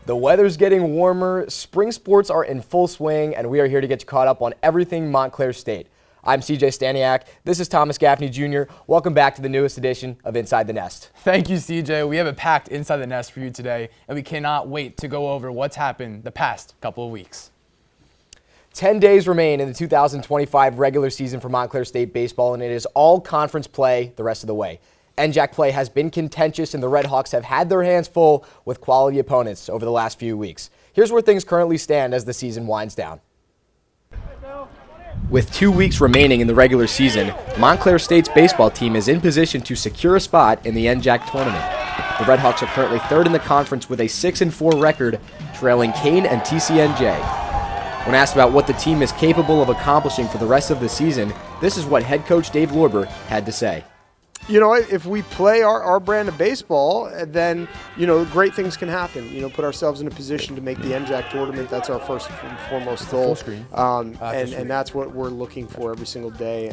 The weather's getting warmer, spring sports are in full swing, and we are here to get you caught up on everything Montclair State. I'm CJ Staniak. This is Thomas Gaffney Jr. Welcome back to the newest edition of Inside the Nest. Thank you, CJ. We have a packed Inside the Nest for you today, and we cannot wait to go over what's happened the past couple of weeks. 10 days remain in the 2025 regular season for Montclair State baseball, and it is all conference play the rest of the way. NJAC play has been contentious, and the Red Hawks have had their hands full with quality opponents over the last few weeks. Here's where things currently stand as the season winds down. With 2 weeks remaining in the regular season, Montclair State's baseball team is in position to secure a spot in the NJAC tournament. The Red Hawks are currently third in the conference with a 6-4 record, trailing Kane and TCNJ. When asked about what the team is capable of accomplishing for the rest of the season, this is what head coach Dave Lorber had to say. You know, if we play our brand of baseball, then, great things can happen. Put ourselves in a position to make the NJAC tournament. That's our first and foremost goal. And that's what we're looking for every single day.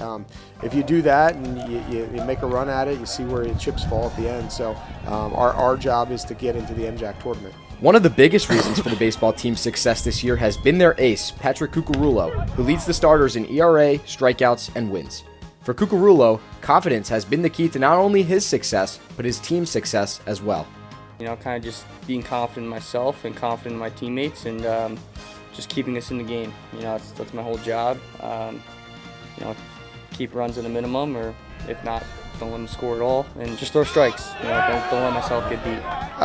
If you do that and you make a run at it, you see where the chips fall at the end. So our job is to get into the NJAC tournament. One of the biggest reasons for the baseball team's success this year has been their ace, Patrick Cucurullo, who leads the starters in ERA, strikeouts, and wins. For Cucurullo, confidence has been the key to not only his success, but his team's success as well. Kind of just being confident in myself and confident in my teammates and just keeping us in the game. That's my whole job. Keep runs at a minimum, or if not, don't let them score at all, and just throw strikes. Don't let myself get beat.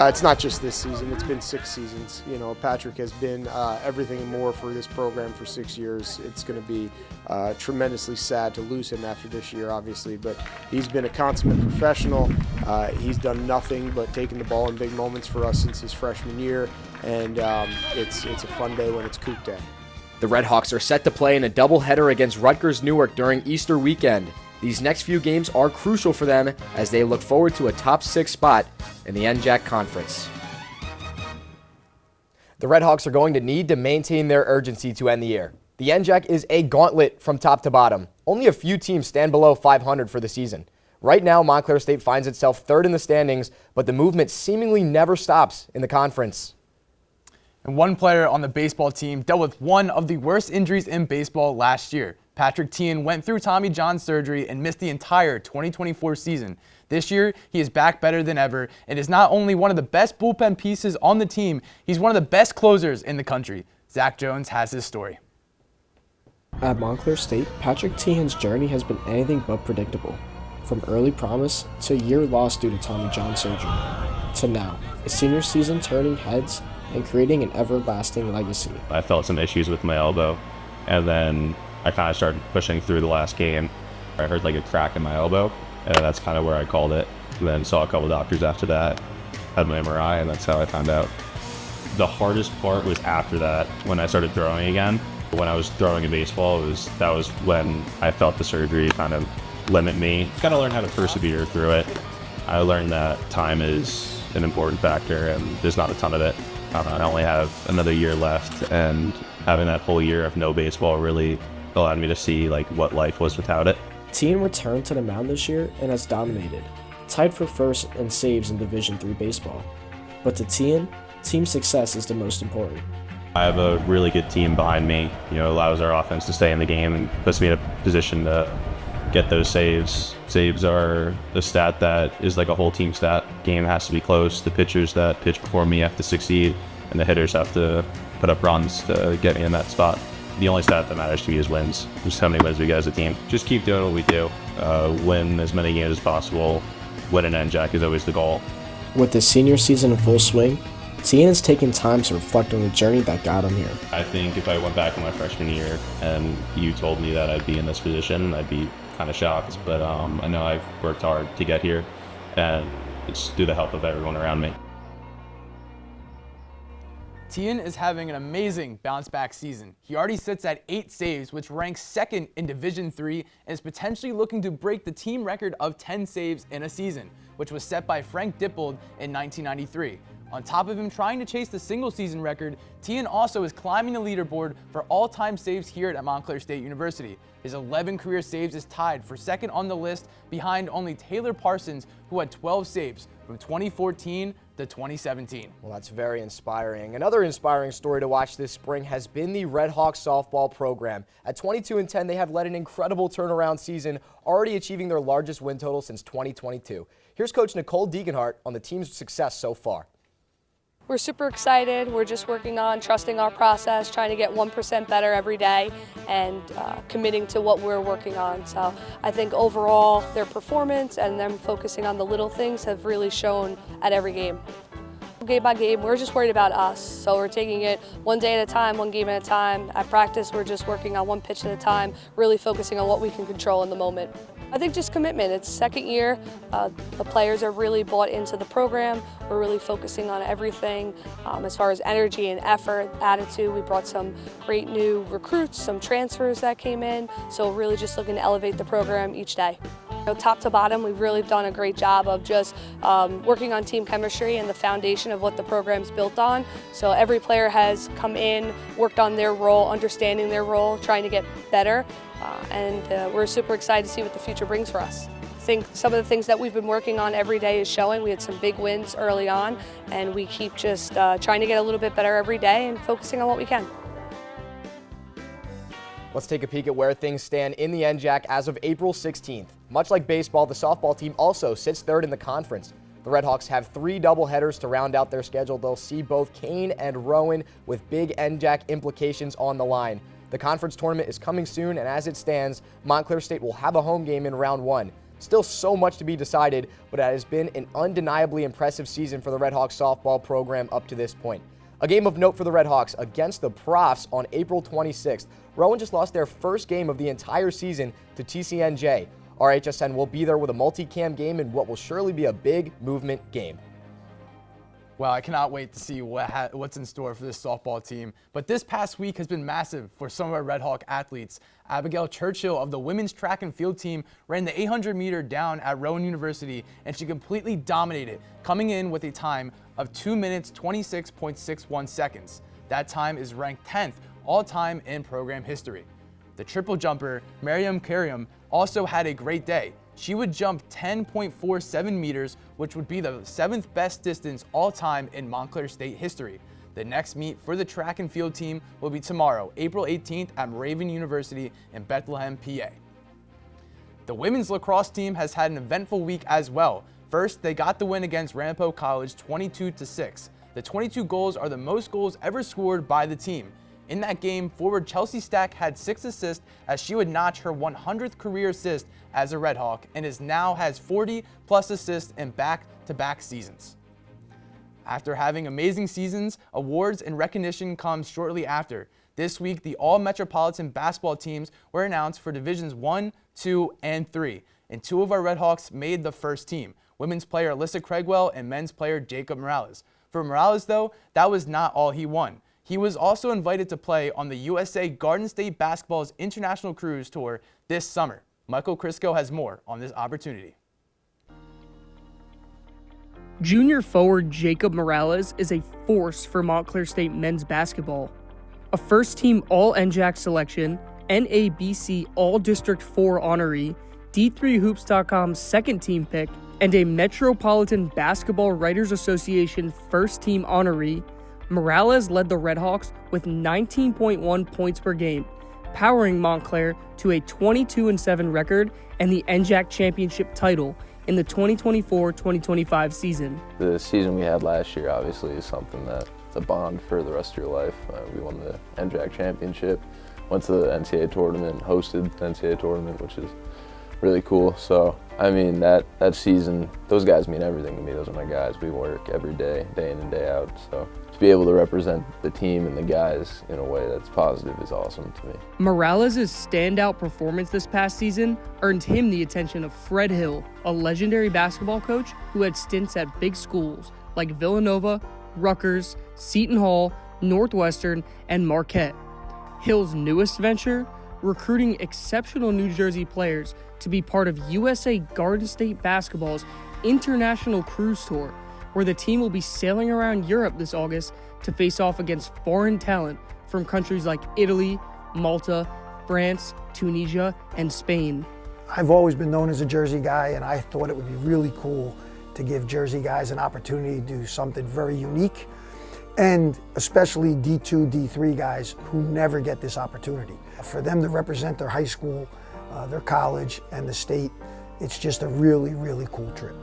It's not just this season; it's been 6 seasons. Patrick has been everything and more for this program for 6 years. It's going to be tremendously sad to lose him after this year, obviously. But he's been a consummate professional. He's done nothing but taking the ball in big moments for us since his freshman year, and it's a fun day when it's Coop Day. The Red Hawks are set to play in a doubleheader against Rutgers Newark during Easter weekend. These next few games are crucial for them as they look forward to a top 6 spot in the NJAC Conference. The Red Hawks are going to need to maintain their urgency to end the year. The NJAC is a gauntlet from top to bottom. Only a few teams stand below 500 for the season. Right now, Montclair State finds itself third in the standings, but the movement seemingly never stops in the conference. And one player on the baseball team dealt with one of the worst injuries in baseball last year. Patrick Teehan went through Tommy John surgery and missed the entire 2024 season. This year, he is back better than ever and is not only one of the best bullpen pieces on the team, he's one of the best closers in the country. Zach Jones has his story. At Montclair State, Patrick Teehan's journey has been anything but predictable. From early promise to a year lost due to Tommy John surgery, to now, his senior season turning heads and creating an everlasting legacy. I felt some issues with my elbow, and then I kind of started pushing through the last game. I heard like a crack in my elbow, and that's kind of where I called it. And then saw a couple doctors after that, had my MRI, and that's how I found out. The hardest part was after that, when I started throwing again. When I was throwing a baseball, that was when I felt the surgery kind of limit me. Kind of learned how to persevere through it. I learned that time is an important factor, and there's not a ton of it. I only have another year left, and having that whole year of no baseball really allowed me to see what life was without it. Teehan returned to the mound this year and has dominated, tied for first in saves in Division III baseball. But to Teehan, team success is the most important. I have a really good team behind me. Allows our offense to stay in the game and puts me in a position to get those saves. Saves are a stat that is like a whole team stat. Game has to be close. The pitchers that pitch before me have to succeed, and the hitters have to put up runs to get me in that spot. The only stat that matters to me is wins. Just how many wins we get as a team. Just keep doing what we do. Win as many games as possible. Win an NJAC is always the goal. With the senior season in full swing, Teehan has taken time to reflect on the journey that got him here. I think if I went back in my freshman year and you told me that I'd be in this position, I'd be kind of shocked. But I know I've worked hard to get here, and it's through the help of everyone around me. Teehan is having an amazing bounce-back season. He already sits at 8 saves, which ranks second in Division III, and is potentially looking to break the team record of 10 saves in a season, which was set by Frank Dippold in 1993. On top of him trying to chase the single-season record, Teehan also is climbing the leaderboard for all-time saves here at Montclair State University. His 11 career saves is tied for second on the list behind only Taylor Parsons, who had 12 saves from 2014 to 2017. Well, that's very inspiring. Another inspiring story to watch this spring has been the Red Hawks softball program. At 22-10, they have led an incredible turnaround season, already achieving their largest win total since 2022. Here's Coach Nicole Deeganhart on the team's success so far. We're super excited. We're just working on trusting our process, trying to get 1% better every day, and committing to what we're working on. So I think overall their performance and them focusing on the little things have really shown at every game. Game by game, we're just worried about us. So we're taking it one day at a time, one game at a time. At practice, we're just working on one pitch at a time, really focusing on what we can control in the moment. I think just commitment. It's second year. The players are really bought into the program. We're really focusing on everything as far as energy and effort, attitude. We brought some great new recruits, some transfers that came in. So really just looking to elevate the program each day. Top to bottom, we've really done a great job of just working on team chemistry and the foundation of what the program's built on. So every player has come in, worked on their role, understanding their role, trying to get better. And we're super excited to see what the future brings for us. I think some of the things that we've been working on every day is showing. We had some big wins early on, and we keep just trying to get a little bit better every day and focusing on what we can. Let's take a peek at where things stand in the NJAC as of April 16th. Much like baseball, the softball team also sits third in the conference. The Red Hawks have 3 doubleheaders to round out their schedule. They'll see both Kane and Rowan with big NJAC implications on the line. The conference tournament is coming soon, and as it stands, Montclair State will have a home game in round 1. Still so much to be decided, but it has been an undeniably impressive season for the Red Hawks softball program up to this point. A game of note for the Red Hawks against the Profs on April 26th. Rowan just lost their first game of the entire season to TCNJ. RHSN will be there with a multi-cam game in what will surely be a big movement game. Well, I cannot wait to see what's in store for this softball team. But this past week has been massive for some of our Red Hawk athletes. Abigail Churchill of the women's track and field team ran the 800-meter down at Rowan University, and she completely dominated, coming in with a time of 2 minutes 26.61 seconds. That time is ranked 10th all-time in program history. The triple jumper, Mariam Karim, also had a great day. She would jump 10.47 meters, which would be the 7th best distance all-time in Montclair State history. The next meet for the track and field team will be tomorrow, April 18th at Raven University in Bethlehem, PA. The women's lacrosse team has had an eventful week as well. First, they got the win against Ramapo College 22-6. The 22 goals are the most goals ever scored by the team. In that game, forward Chelsea Stack had 6 assists as she would notch her 100th career assist as a Red Hawk and now has 40+ assists in back-to-back seasons. After having amazing seasons, awards and recognition comes shortly after. This week, the All-Metropolitan basketball teams were announced for Divisions 1, 2, and 3, and 2 of our Red Hawks made the first team, women's player Alyssa Craigwell and men's player Jacob Morales. For Morales, though, that was not all he won. He was also invited to play on the USA Garden State Basketball's International Cruise Tour this summer. Michael Crisco has more on this opportunity. Junior forward Jacob Morales is a force for Montclair State men's basketball. A first-team All-NJAC selection, NABC All-District 4 honoree, D3Hoops.com's second-team pick, and a Metropolitan Basketball Writers Association first-team honoree, Morales led the Red Hawks with 19.1 points per game, powering Montclair to a 22-7 record and the NJAC championship title in the 2024-2025 season. The season we had last year obviously is something that's a bond for the rest of your life. We won the NJAC championship, went to the NCAA tournament, hosted the NCAA tournament, which is really cool. So, I mean, that season, those guys mean everything to me. Those are my guys. We work every day, day in and day out. So to be able to represent the team and the guys in a way that's positive is awesome to me. Morales' standout performance this past season earned him the attention of Fred Hill, a legendary basketball coach who had stints at big schools like Villanova, Rutgers, Seton Hall, Northwestern, and Marquette. Hill's newest venture, recruiting exceptional New Jersey players to be part of USA Garden State Basketball's International Cruise Tour, where the team will be sailing around Europe this August to face off against foreign talent from countries like Italy, Malta, France, Tunisia, and Spain. I've always been known as a Jersey guy, and I thought it would be really cool to give Jersey guys an opportunity to do something very unique, and especially D2, D3 guys who never get this opportunity. For them to represent their high school, their college, and the state, it's just a really, really cool trip.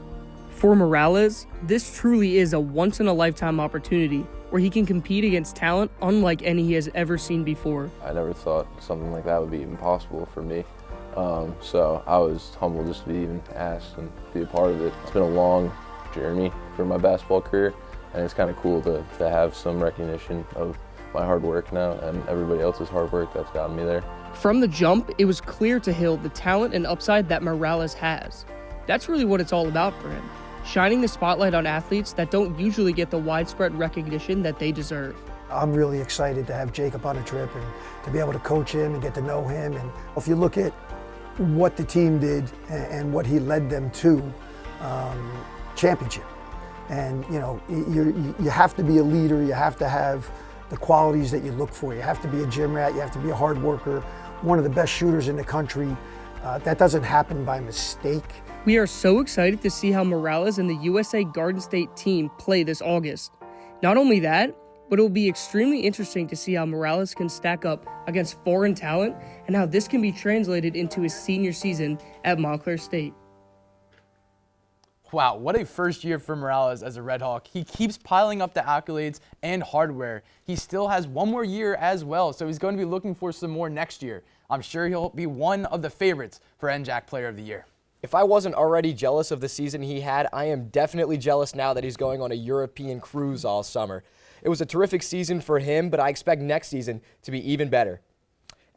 For Morales, this truly is a once-in-a-lifetime opportunity where he can compete against talent unlike any he has ever seen before. I never thought something like that would be even possible for me. So I was humbled just to be even asked and be a part of it. It's been a long journey for my basketball career, and it's kind of cool to have some recognition of my hard work now and everybody else's hard work that's gotten me there. From the jump, it was clear to Hill the talent and upside that Morales has. That's really what it's all about for him, shining the spotlight on athletes that don't usually get the widespread recognition that they deserve. I'm really excited to have Jacob on a trip and to be able to coach him and get to know him. And if you look at what the team did and what he led them to, championship. And you know, you have to be a leader, you have to have the qualities that you look for. You have to be a gym rat, you have to be a hard worker, one of the best shooters in the country. That doesn't happen by mistake. We are so excited to see how Morales and the USA Garden State team play this August. Not only that, but it will be extremely interesting to see how Morales can stack up against foreign talent and how this can be translated into his senior season at Montclair State. Wow, what a first year for Morales as a Red Hawk. He keeps piling up the accolades and hardware. He still has one more year as well, so he's going to be looking for some more next year. I'm sure he'll be one of the favorites for NJAC Player of the Year. If I wasn't already jealous of the season he had, I am definitely jealous now that he's going on a European cruise all summer. It was a terrific season for him, but I expect next season to be even better.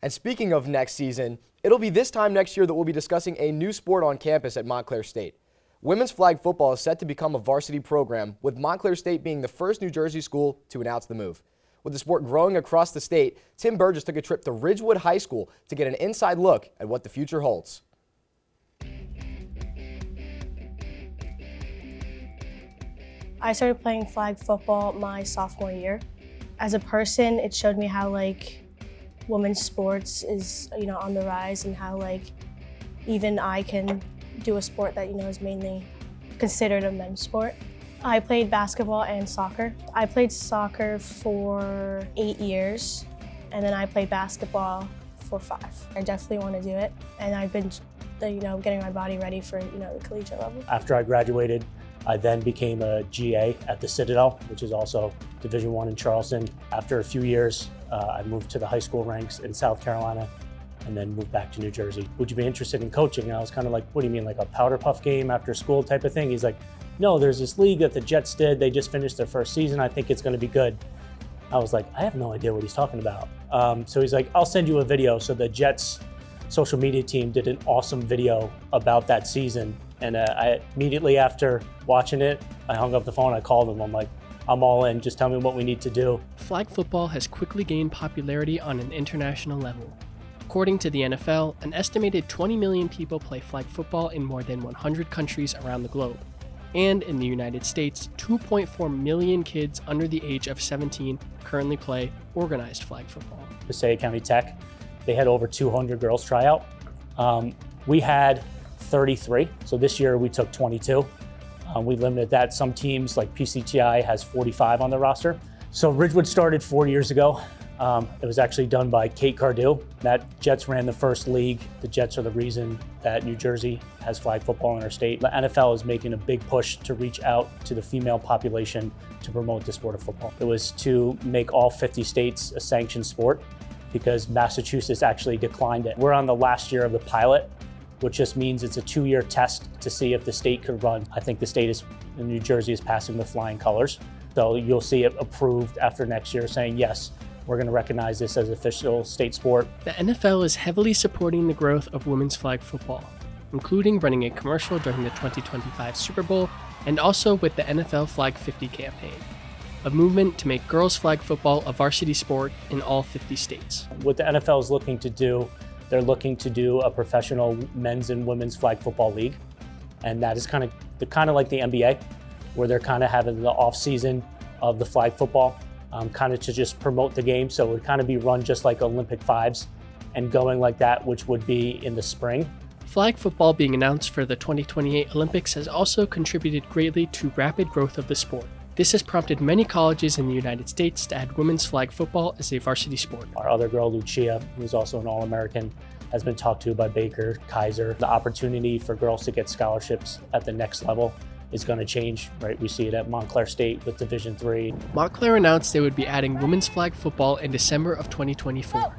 And speaking of next season, it'll be this time next year that we'll be discussing a new sport on campus at Montclair State. Women's flag football is set to become a varsity program, with Montclair State being the first New Jersey school to announce the move. With the sport growing across the state, Tim Burgess took a trip to Ridgewood High School to get an inside look at what the future holds. I started playing flag football my sophomore year. As a person, it showed me how women's sports is on the rise, and how even I can do a sport that is mainly considered a men's sport. I played basketball and soccer. I played soccer for 8 years, and then I played basketball for 5. I definitely want to do it, and I've been getting my body ready for the collegiate level. After I graduated, I then became a GA at the Citadel, which is also Division I in Charleston. After a few years, I moved to the high school ranks in South Carolina and then moved back to New Jersey. Would you be interested in coaching? And I was kind of like, what do you mean, like a powder puff game after school type of thing? He's like, no, there's this league that the Jets did. They just finished their first season. I think it's going to be good. I was like, I have no idea what he's talking about. So he's like, I'll send you a video. So the Jets social media team did an awesome video about that season. And I immediately after watching it, I hung up the phone, I called him. I'm like, I'm all in, just tell me what we need to do. Flag football has quickly gained popularity on an international level. According to the NFL, an estimated 20 million people play flag football in more than 100 countries around the globe. And in the United States, 2.4 million kids under the age of 17 currently play organized flag football. Passaic County Tech, they had over 200 girls try out. We had 33, so this year we took 22. We limited that. Some teams like PCTI has 45 on the roster. So Ridgewood started 4 years ago. It was actually done by Kate Cardew. That Jets ran the first league. The Jets are the reason that New Jersey has flag football in our state. The NFL is making a big push to reach out to the female population to promote the sport of football. It was to make all 50 states a sanctioned sport because Massachusetts actually declined it. We're on the last year of the pilot, which just means it's a 2-year test to see if the state could run. I think the state is, New Jersey is passing with flying colors. So you'll see it approved after next year saying, yes, we're gonna recognize this as official state sport. The NFL is heavily supporting the growth of women's flag football, including running a commercial during the 2025 Super Bowl and also with the NFL Flag 50 campaign, a movement to make girls flag football a varsity sport in all 50 states. What the NFL is looking to do, they're looking to do a professional men's and women's flag football league. And that is kind of like the NBA, where they're kind of having the off season of the flag football, kind of to just promote the game. So it would kind of be run just like Olympic fives and going like that, which would be in the spring. Flag football being announced for the 2028 Olympics has also contributed greatly to rapid growth of the sport. This has prompted many colleges in the United States to add women's flag football as a varsity sport. Our other girl, Lucia, who's also an All-American, has been talked to by Baker, Kaiser. The opportunity for girls to get scholarships at the next level is going to change, right? We see it at Montclair State with Division III. Montclair announced they would be adding women's flag football in December of 2024,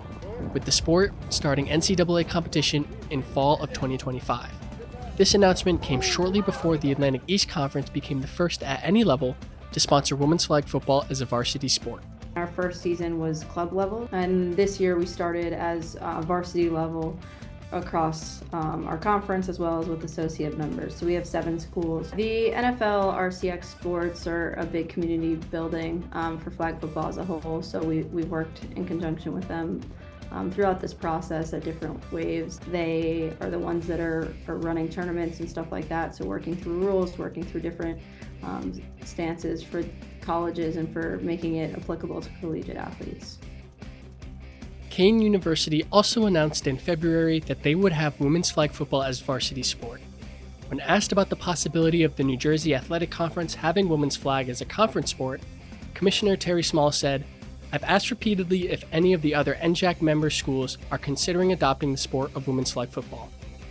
with the sport starting NCAA competition in fall of 2025. This announcement came shortly before the Atlantic East Conference became the first at any level to sponsor women's flag football as a varsity sport. Our first season was club level, and this year we started as varsity level across our conference as well as with associate members. So we have 7 schools. The NFL, RCX sports are a big community building for flag football as a whole. So we've worked in conjunction with them throughout this process at different waves. They are the ones that are running tournaments and stuff like that. So working through rules, working through different stances for colleges and for making it applicable to collegiate athletes. Kane University also announced in February that they would have women's flag football as varsity sport. When asked about the possibility of the New Jersey Athletic Conference having women's flag as a conference sport, Commissioner Terry Small said, "I've asked repeatedly if any of the other NJAC member schools are considering adopting the sport of women's flag football,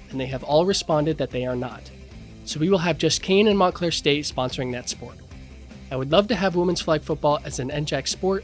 and they have all responded that they are not. So we will have just Kane and Montclair State sponsoring that sport. I would love to have women's flag football as an NJAC sport,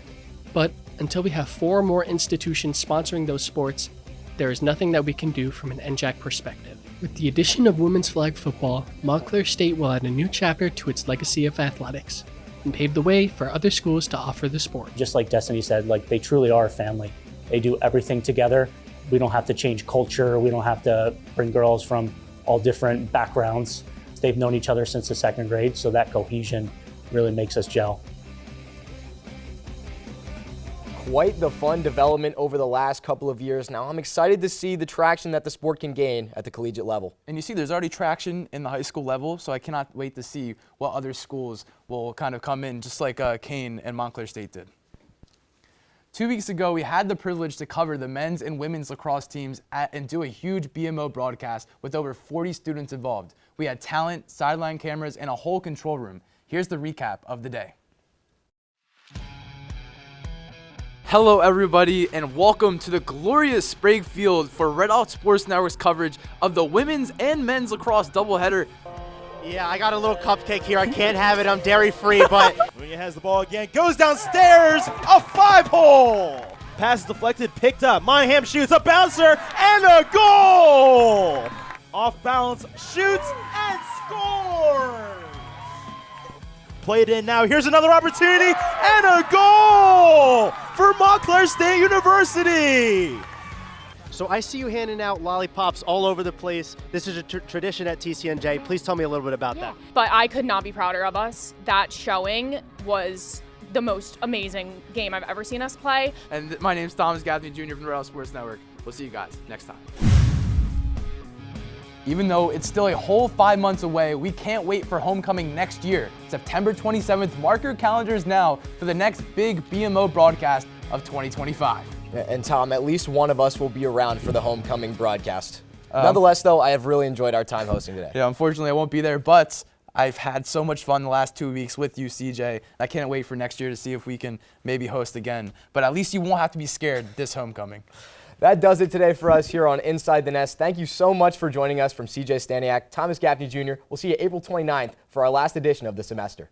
but until we have 4 more institutions sponsoring those sports, there is nothing that we can do from an NJAC perspective." With the addition of women's flag football, Montclair State will add a new chapter to its legacy of athletics and pave the way for other schools to offer the sport. Just like Destiny said, like they truly are a family. They do everything together. We don't have to change culture. We don't have to bring girls from all different backgrounds. They've known each other since the 2nd grade, so that cohesion really makes us gel. Quite the fun development over the last couple of years. Now I'm excited to see the traction that the sport can gain at the collegiate level. And you see there's already traction in the high school level, so I cannot wait to see what other schools will kind of come in, just like Kane and Montclair State did. 2 weeks ago, we had the privilege to cover the men's and women's lacrosse teams and do a huge BMO broadcast with over 40 students involved. We had talent, sideline cameras, and a whole control room. Here's the recap of the day. Hello everybody, and welcome to the glorious Sprague Field for Red Hawk Sports Network's coverage of the women's and men's lacrosse doubleheader. Yeah, I got a little cupcake here. I can't have it. I'm dairy free, but Winger has the ball again. Goes downstairs. A 5-hole. Pass is deflected, picked up. Monahan shoots a bouncer and a goal. Off balance, shoots and scores. Played in now. Here's another opportunity and a goal for Montclair State University. So I see you handing out lollipops all over the place. This is a tradition at TCNJ. Please tell me a little bit about that. But I could not be prouder of us. That showing was the most amazing game I've ever seen us play. And my name's Thomas Gaffney Jr. from the Red Hawk Sports Network. We'll see you guys next time. Even though it's still a whole 5 months away, we can't wait for homecoming next year. September 27th, mark your calendars now for the next big BMO broadcast of 2025. And Tom, at least one of us will be around for the homecoming broadcast. Nonetheless, though, I have really enjoyed our time hosting today. Yeah, unfortunately I won't be there, but I've had so much fun the last 2 weeks with you, CJ. I can't wait for next year to see if we can maybe host again. But at least you won't have to be scared this homecoming. That does it today for us here on Inside the Nest. Thank you so much for joining us from CJ Staniak, Thomas Gaffney Jr. We'll see you April 29th for our last edition of the semester.